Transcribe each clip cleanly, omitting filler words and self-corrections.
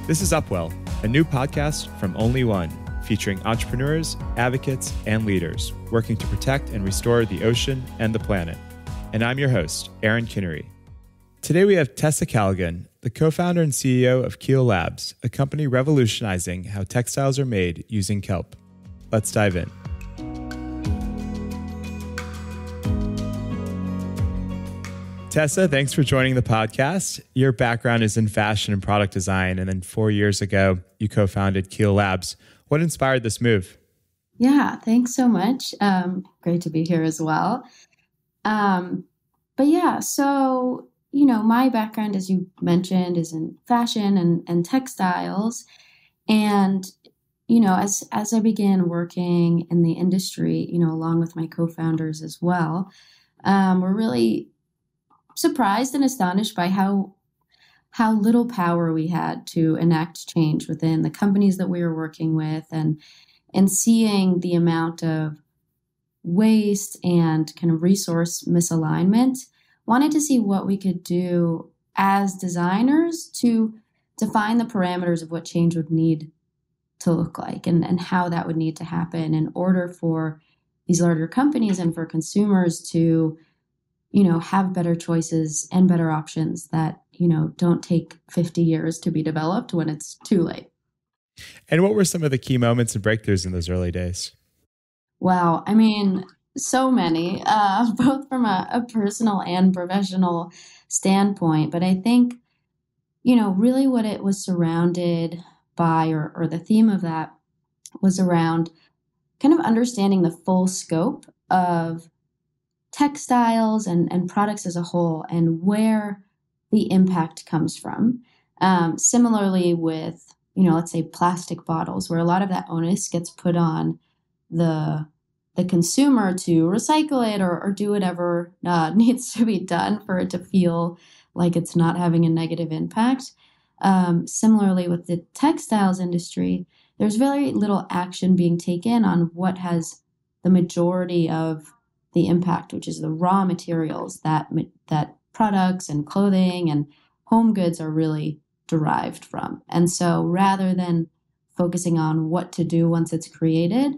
This is Upwell, a new podcast from Only.one, featuring entrepreneurs, advocates, and leaders working to protect and restore the ocean and the planet. And I'm your host, Aaron Kinnery. Today we have Tessa Callaghan, the co-founder and CEO of Keel Labs, a company revolutionizing how textiles are made using kelp. Let's dive in. Tessa, thanks for joining the podcast. Your background is in fashion and product design, and then 4 years ago, you co-founded Keel Labs. What inspired this move? Yeah, thanks so much. Great to be here as well. My background, as you mentioned, is in fashion and textiles. And, as I began working in the industry, along with my co-founders as well, we're really surprised and astonished by how little power we had to enact change within the companies that we were working with, and seeing the amount of waste and kind of resource misalignment. Wanted to see what we could do as designers to define the parameters of what change would need to look like, and how that would need to happen in order for these larger companies and for consumers to have better choices and better options that, don't take 50 years to be developed when it's too late. And what were some of the key moments and breakthroughs in those early days? Wow. So many, both from a personal and professional standpoint. But I think, really what it was surrounded by, or the theme of that was around kind of understanding the full scope of textiles and products as a whole, and where the impact comes from. Similarly with, let's say plastic bottles, where a lot of that onus gets put on the consumer to recycle it or do whatever needs to be done for it to feel like it's not having a negative impact. Similarly with the textiles industry, there's very little action being taken on what has the majority of the impact, which is the raw materials that products and clothing and home goods are really derived from. And so rather than focusing on what to do once it's created,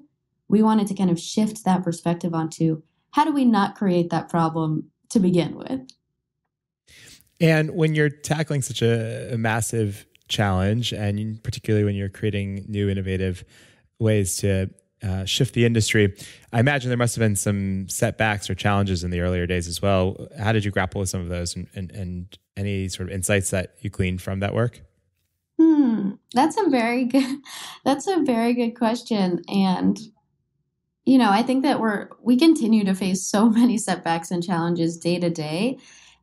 we wanted to kind of shift that perspective onto how do we not create that problem to begin with. And when you're tackling such a massive challenge, and particularly when you're creating new innovative ways to shift the industry, I imagine there must have been some setbacks or challenges in the earlier days as well. How did you grapple with some of those, and any sort of insights that you gleaned from that work? That's a very good question. And, I think that we continue to face so many setbacks and challenges day to day.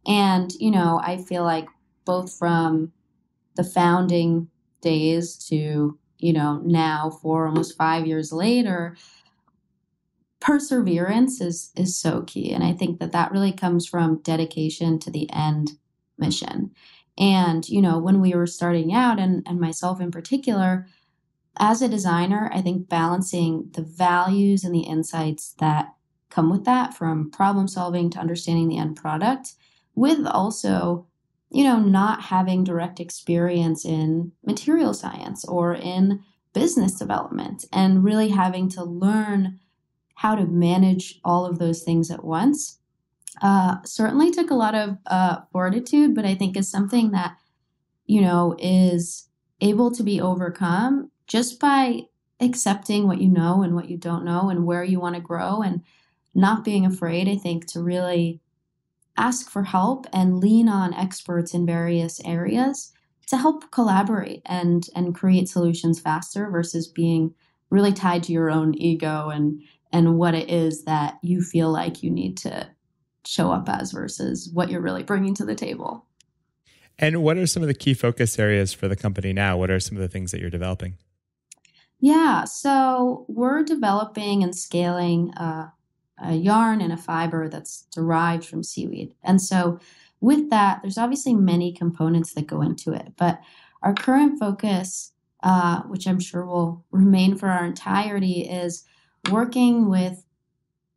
And, I feel like both from the founding days to, now almost 5 years later, perseverance is so key. And I think that really comes from dedication to the end mission. And, when we were starting out, and myself in particular, as a designer, I think balancing the values and the insights that come with that, from problem solving to understanding the end product, with also, not having direct experience in material science or in business development, and really having to learn how to manage all of those things at once. Certainly took a lot of fortitude, but I think is something that, is able to be overcome just by accepting what you know and what you don't know, and where you want to grow, and not being afraid, I think, to really ask for help and lean on experts in various areas to help collaborate and create solutions faster, versus being really tied to your own ego and what it is that you feel like you need to show up as versus what you're really bringing to the table. And what are some of the key focus areas for the company now? What are some of the things that you're developing? Yeah, so we're developing and scaling a yarn and a fiber that's derived from seaweed. And so with that, there's obviously many components that go into it. But our current focus, which I'm sure will remain for our entirety, is working with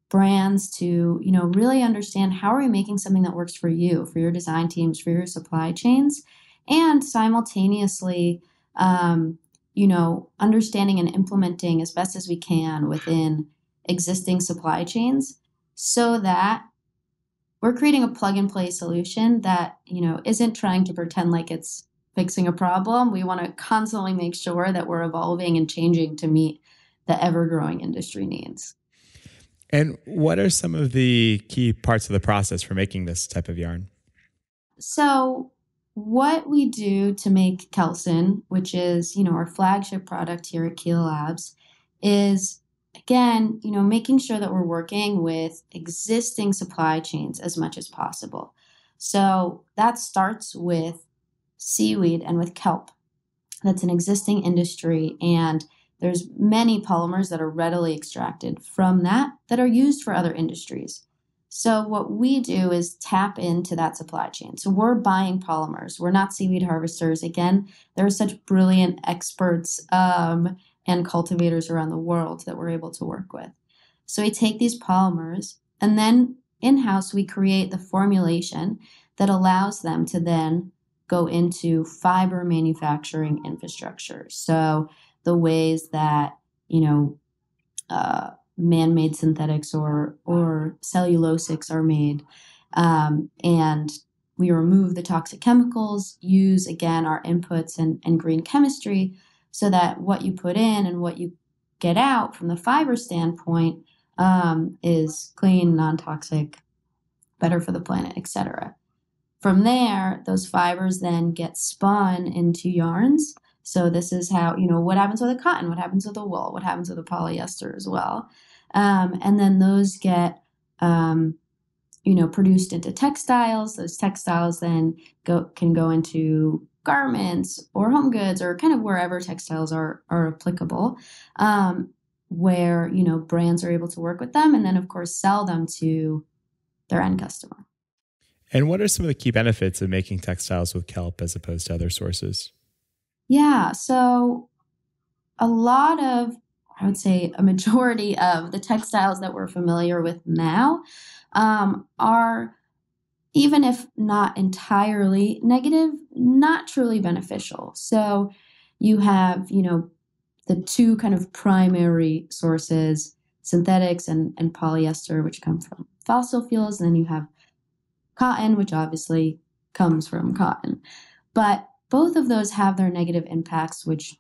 brands to, really understand how are we making something that works for you, for your design teams, for your supply chains, and simultaneously Understanding and implementing as best as we can within existing supply chains so that we're creating a plug and play solution that, isn't trying to pretend like it's fixing a problem. We want to constantly make sure that we're evolving and changing to meet the ever growing industry needs. And what are some of the key parts of the process for making this type of yarn? So what we do to make Kelson, which is, our flagship product here at Keel Labs, is again, making sure that we're working with existing supply chains as much as possible. So that starts with seaweed and with kelp. That's an existing industry, and there's many polymers that are readily extracted from that are used for other industries. So what we do is tap into that supply chain. So we're buying polymers. We're not seaweed harvesters. Again, there are such brilliant experts and cultivators around the world that we're able to work with. So we take these polymers, and then in-house we create the formulation that allows them to then go into fiber manufacturing infrastructure. So the ways that, man-made synthetics or cellulosics are made. And we remove the toxic chemicals, use, again, our inputs and green chemistry so that what you put in and what you get out from the fiber standpoint is clean, non-toxic, better for the planet, etc. From there, those fibers then get spun into yarns. So this is how, what happens with the cotton, what happens with the wool, what happens with the polyester as well. And then those get, produced into textiles. Those textiles then can go into garments or home goods or kind of wherever textiles are applicable, where, brands are able to work with them and then, of course, sell them to their end customer. And what are some of the key benefits of making textiles with kelp as opposed to other sources? Yeah, so a majority of the textiles that we're familiar with now are, even if not entirely negative, not truly beneficial. So you have, the two kind of primary sources, synthetics and polyester, which come from fossil fuels, and then you have cotton, which obviously comes from cotton. But both of those have their negative impacts, which,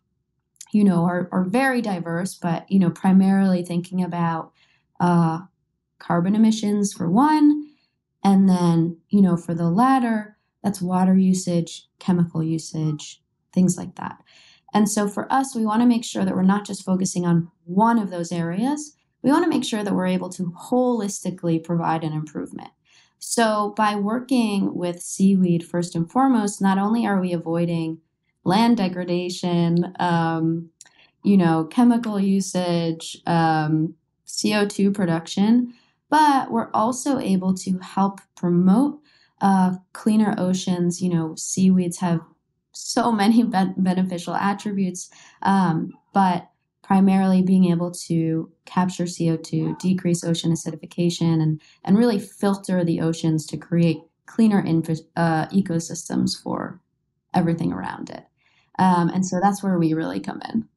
are very diverse, but, primarily thinking about carbon emissions for one, and then, for the latter, that's water usage, chemical usage, things like that. And so for us, we want to make sure that we're not just focusing on one of those areas. We want to make sure that we're able to holistically provide an improvement. So by working with seaweed, first and foremost, not only are we avoiding land degradation, chemical usage, CO2 production, but we're also able to help promote cleaner oceans. Seaweeds have so many beneficial attributes, but primarily being able to capture CO2, decrease ocean acidification, and really filter the oceans to create cleaner ecosystems for everything around it. And so that's where we really come in.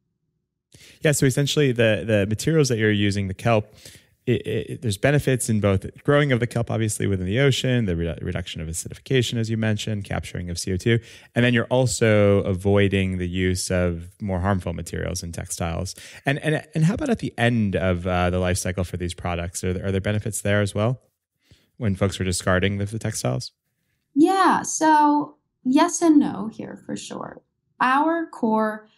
Yeah, so essentially the materials that you're using, the kelp, there's benefits in both growing of the kelp, obviously, within the ocean, the reduction of acidification, as you mentioned, capturing of CO2. And then you're also avoiding the use of more harmful materials in textiles. And how about at the end of the life cycle for these products? Are there benefits there as well when folks are discarding the textiles? Yeah, so yes and no here for sure. Our core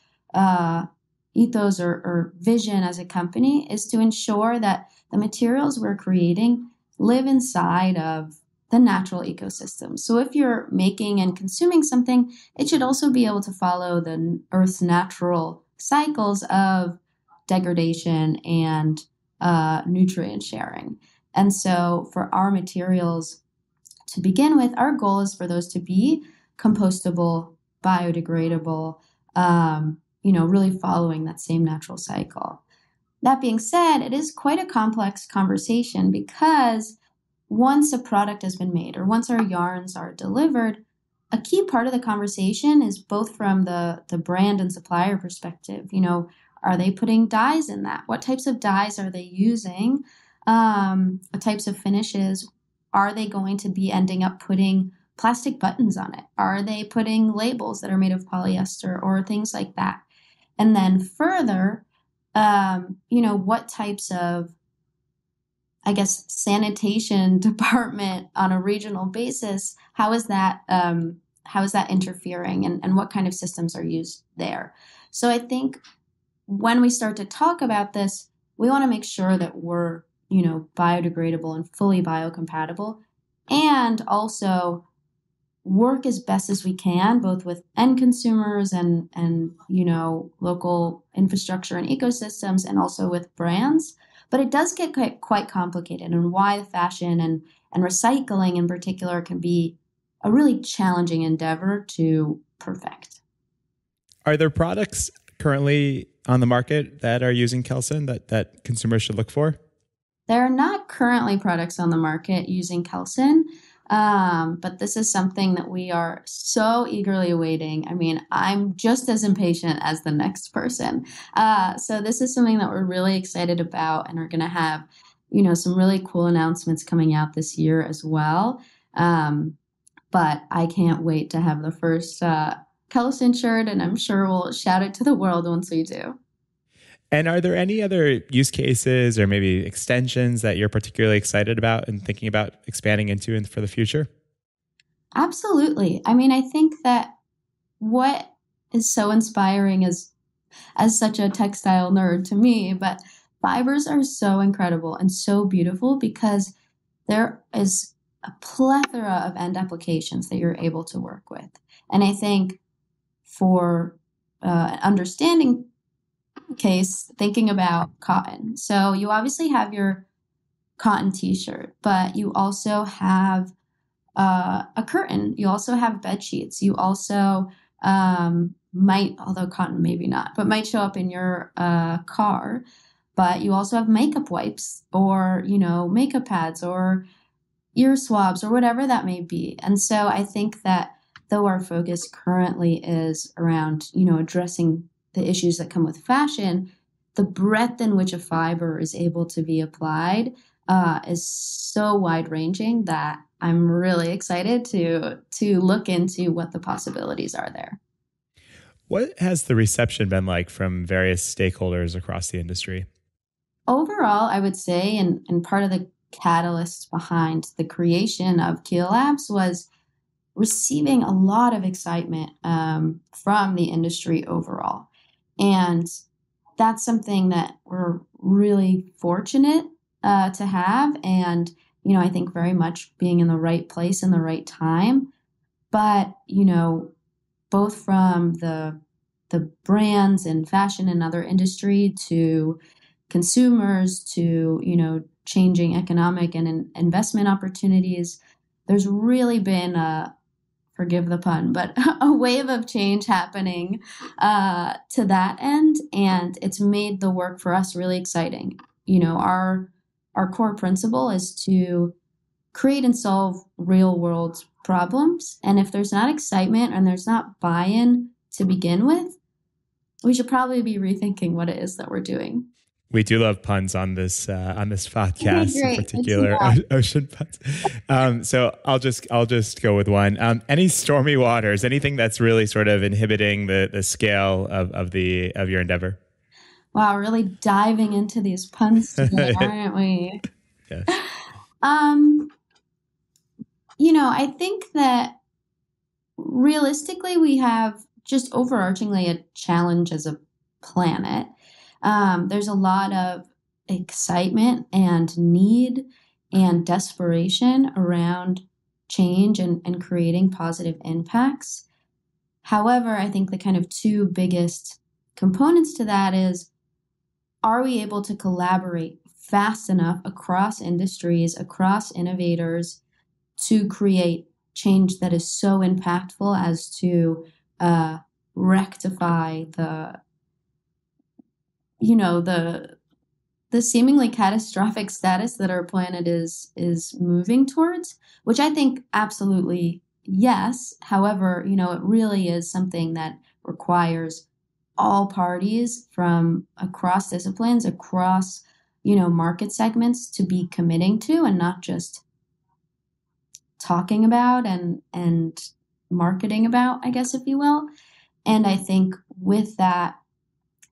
ethos or vision as a company is to ensure that the materials we're creating live inside of the natural ecosystem. So if you're making and consuming something, it should also be able to follow the Earth's natural cycles of degradation and nutrient sharing. And so for our materials, to begin with, our goal is for those to be compostable, biodegradable, really following that same natural cycle. That being said, it is quite a complex conversation because once a product has been made or once our yarns are delivered, a key part of the conversation is both from the brand and supplier perspective. Are they putting dyes in that? What types of dyes are they using? What types of finishes? Are they going to be ending up putting plastic buttons on it? Are they putting labels that are made of polyester or things like that? And then further, what types of, I guess, sanitation department on a regional basis, how is that interfering, and what kind of systems are used there? So I think when we start to talk about this, we want to make sure that we're, biodegradable and fully biocompatible, and also work as best as we can, both with end consumers and local infrastructure and ecosystems, and also with brands. But it does get quite complicated, and why the fashion and recycling in particular can be a really challenging endeavor to perfect. Are there products currently on the market that are using Kelson that consumers should look for? There are not currently products on the market using Kelson, but this is something that we are so eagerly awaiting. I mean, I'm just as impatient as the next person. So this is something that we're really excited about, and are going to have, some really cool announcements coming out this year as well. But I can't wait to have the first Kelson shirt, and I'm sure we'll shout it to the world once we do. And are there any other use cases or maybe extensions that you're particularly excited about and thinking about expanding into for the future? Absolutely. I mean, I think that what is so inspiring as such a textile nerd to me, but fibers are so incredible and so beautiful because there is a plethora of end applications that you're able to work with. And I think for understanding case, thinking about cotton. So you obviously have your cotton t-shirt, but you also have a curtain. You also have bed sheets. You also might, although cotton maybe not, but might show up in your car. But you also have makeup wipes, or makeup pads, or ear swabs, or whatever that may be. And so I think that though our focus currently is around addressing the issues that come with fashion, the breadth in which a fiber is able to be applied is so wide-ranging that I'm really excited to look into what the possibilities are there. What has the reception been like from various stakeholders across the industry? Overall, I would say, and part of the catalyst behind the creation of Keel Labs was receiving a lot of excitement from the industry overall. And that's something that we're really fortunate to have. And, I think very much being in the right place in the right time. But, both from the brands in fashion and other industry to consumers to, changing economic and investment opportunities, there's really been forgive the pun, but a wave of change happening to that end. And it's made the work for us really exciting. Our core principle is to create and solve real world problems. And if there's not excitement and there's not buy-in to begin with, we should probably be rethinking what it is that we're doing. We do love puns on this podcast, Okay, in particular, ocean puns. So I'll just go with one. Any stormy waters? Anything that's really sort of inhibiting the scale of your endeavor? Wow, really diving into these puns today, aren't we? Yes. I think that realistically we have just overarchingly a challenge as a planet. There's a lot of excitement and need and desperation around change and creating positive impacts. However, I think the kind of two biggest components to that is, are we able to collaborate fast enough across industries, across innovators, to create change that is so impactful as to rectify the seemingly catastrophic status that our planet is moving towards, which I think absolutely yes. However, it really is something that requires all parties from across disciplines, across, market segments to be committing to and not just talking about and marketing about, I guess, if you will. And I think with that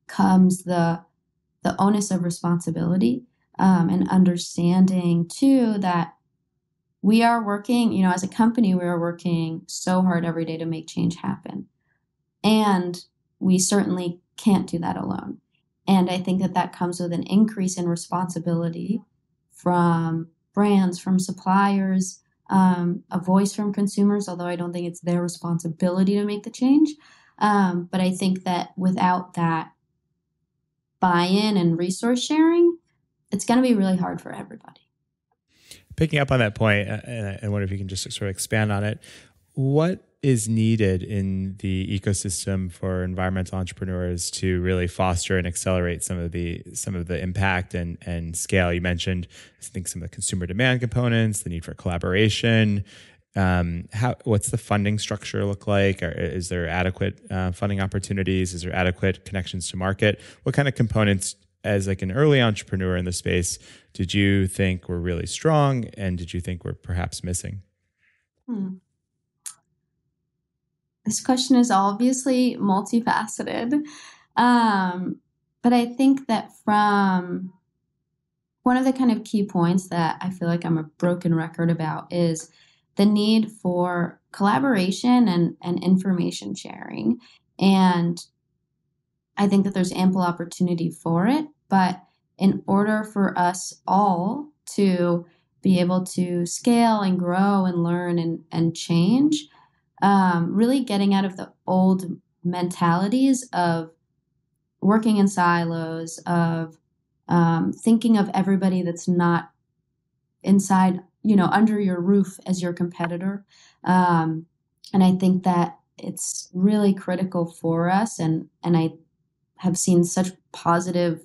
comes the onus of responsibility, and understanding too that we are working, as a company, we are working so hard every day to make change happen. And we certainly can't do that alone. And I think that comes with an increase in responsibility from brands, from suppliers, a voice from consumers, although I don't think it's their responsibility to make the change. But I think that without that buy-in and resource sharing, it's going to be really hard for everybody. Picking up on that point, and I wonder if you can just sort of expand on it. What is needed in the ecosystem for environmental entrepreneurs to really foster and accelerate some of the impact and scale? You mentioned, I think, some of the consumer demand components, the need for collaboration. What's the funding structure look like? Is there adequate funding opportunities? Is there adequate connections to market? What kind of components, as like an early entrepreneur in the space, did you think were really strong, and did you think were perhaps missing? This question is obviously multifaceted. But I think that from one of the kind of key points that I feel like I'm a broken record about is the need for collaboration and information sharing. And I think that there's ample opportunity for it. But in order for us all to be able to scale and grow and learn and change, really getting out of the old mentalities of working in silos, of thinking of everybody that's not inside, under your roof as your competitor. And I think that it's really critical for us, and I have seen such positive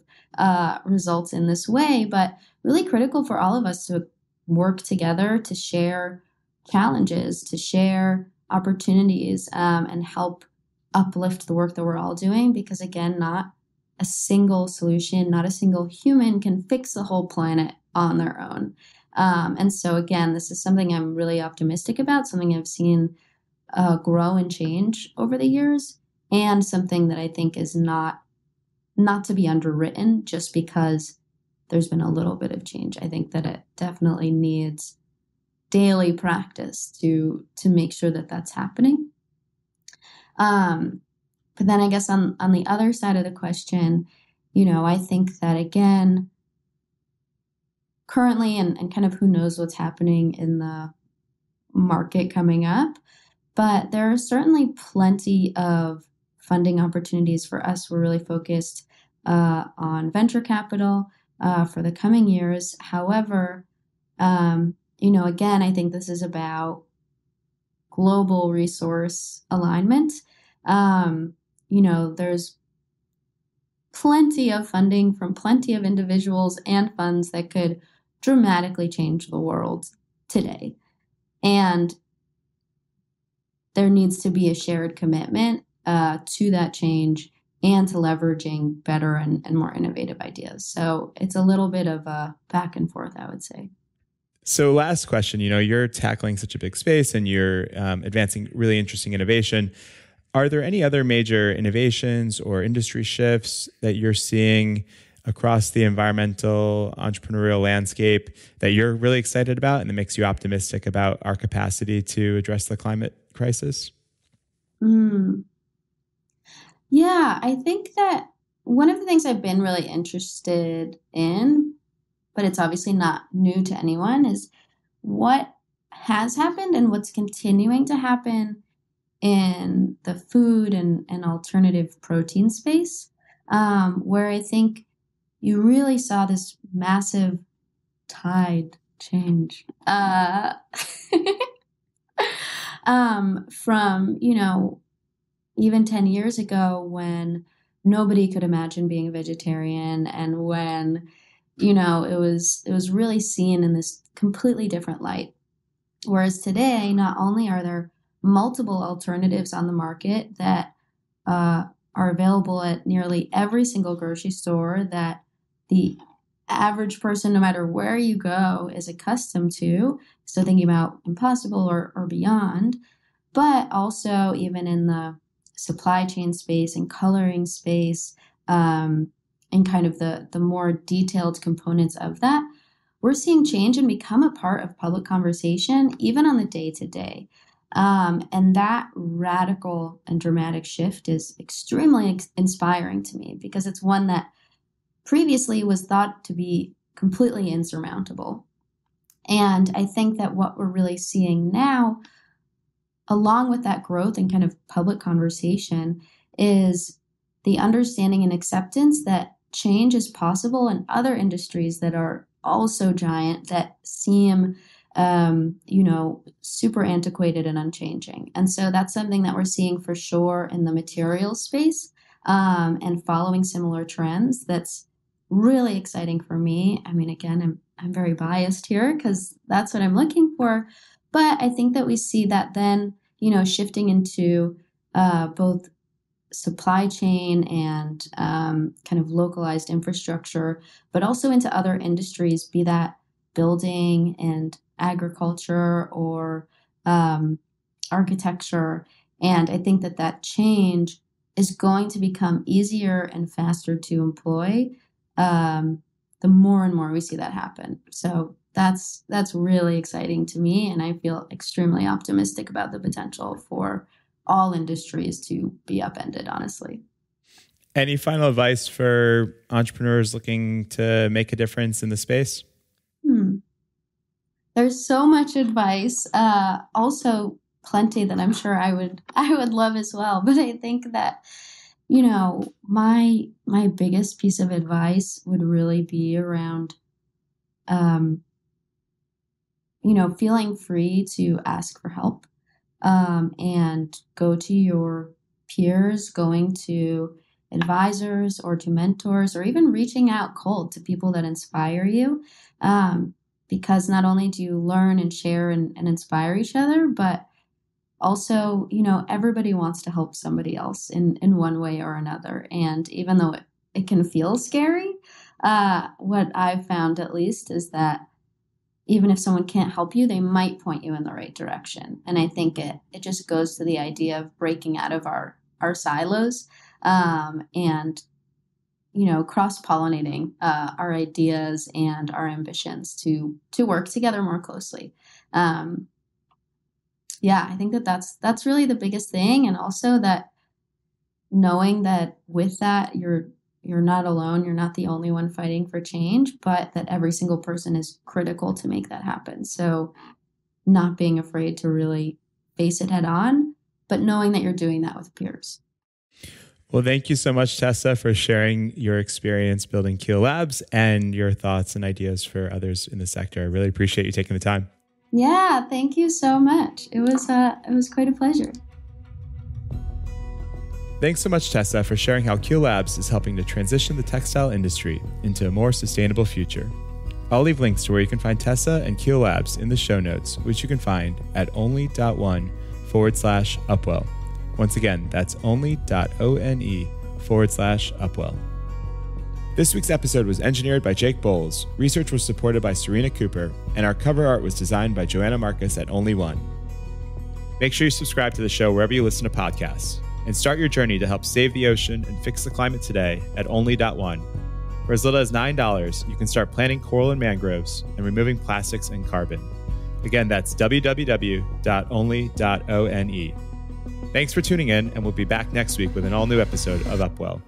results in this way, but really critical for all of us to work together, to share challenges, to share opportunities, and help uplift the work that we're all doing. Because again, not a single solution, not a single human can fix the whole planet on their own. And so again, this is something I'm really optimistic about, something I've seen grow and change over the years, and something that I think is not to be underwritten just because there's been a little bit of change. I think that it definitely needs daily practice to make sure that that's happening. But then I guess on the other side of the question, I think that again, currently, and kind of who knows what's happening in the market coming up, but there are certainly plenty of funding opportunities for us. We're really focused on venture capital for the coming years. However, again, I think this is about global resource alignment. There's plenty of funding from plenty of individuals and funds that could dramatically change the world today. And there needs to be a shared commitment to that change and to leveraging better and more innovative ideas. So it's a little bit of a back and forth, I would say. So last question, you're tackling such a big space and you're advancing really interesting innovation. Are there any other major innovations or industry shifts that you're seeing across the environmental entrepreneurial landscape that you're really excited about and that makes you optimistic about our capacity to address the climate crisis? Yeah, I think that one of the things I've been really interested in, but it's obviously not new to anyone, is what has happened and what's continuing to happen in the food and alternative protein space, where I think you really saw this massive tide change from, even 10 years ago when nobody could imagine being a vegetarian, and when, it was really seen in this completely different light. Whereas today, not only are there multiple alternatives on the market that are available at nearly every single grocery store that the average person, no matter where you go, is accustomed to. So thinking about Impossible or Beyond, but also even in the supply chain space and coloring space, and kind of the more detailed components of that, we're seeing change and become a part of public conversation, even on the day-to-day. And that radical and dramatic shift is extremely inspiring to me, because it's one that previously was thought to be completely insurmountable. And I think that what we're really seeing now, along with that growth and kind of public conversation, is the understanding and acceptance that change is possible in other industries that are also giant, that seem super antiquated and unchanging. And so that's something that we're seeing for sure in the materials space, and following similar trends. That's really exciting for me. I mean, again, I'm very biased here because that's what I'm looking for. But I think that we see that then, shifting into both supply chain and kind of localized infrastructure, but also into other industries, be that building and agriculture or architecture. And I think that change is going to become easier and faster to employ the more and more we see that happen. So that's really exciting to me, and I feel extremely optimistic about the potential for all industries to be upended, honestly. Any final advice for entrepreneurs looking to make a difference in the space? There's so much advice. Also plenty that I'm sure I would love as well. But I think that, my biggest piece of advice would really be around, feeling free to ask for help, and go to your peers, going to advisors or to mentors, or even reaching out cold to people that inspire you. Because not only do you learn and share and inspire each other, but also, everybody wants to help somebody else in one way or another. And even though it can feel scary, what I've found at least is that even if someone can't help you, they might point you in the right direction. And I think it just goes to the idea of breaking out of our silos, and cross-pollinating our ideas and our ambitions to work together more closely. I think that's really the biggest thing. And also that knowing that with that, you're not alone. You're not the only one fighting for change, but that every single person is critical to make that happen. So not being afraid to really face it head on, but knowing that you're doing that with peers. Well, thank you so much, Tessa, for sharing your experience building Keel Labs and your thoughts and ideas for others in the sector. I really appreciate you taking the time. Yeah, thank you so much. It was quite a pleasure. Thanks so much, Tessa, for sharing how Keel Labs is helping to transition the textile industry into a more sustainable future. I'll leave links to where you can find Tessa and Keel Labs in the show notes, which you can find at only.one/Upwell. Once again, that's only.one/Upwell. This week's episode was engineered by Jake Bowles, research was supported by Serena Cooper, and our cover art was designed by Joanna Marcus at Only.one. Make sure you subscribe to the show wherever you listen to podcasts, and start your journey to help save the ocean and fix the climate today at only.one. For as little as $9, you can start planting coral and mangroves and removing plastics and carbon. Again, that's www.only.one. Thanks for tuning in, and we'll be back next week with an all-new episode of Upwell.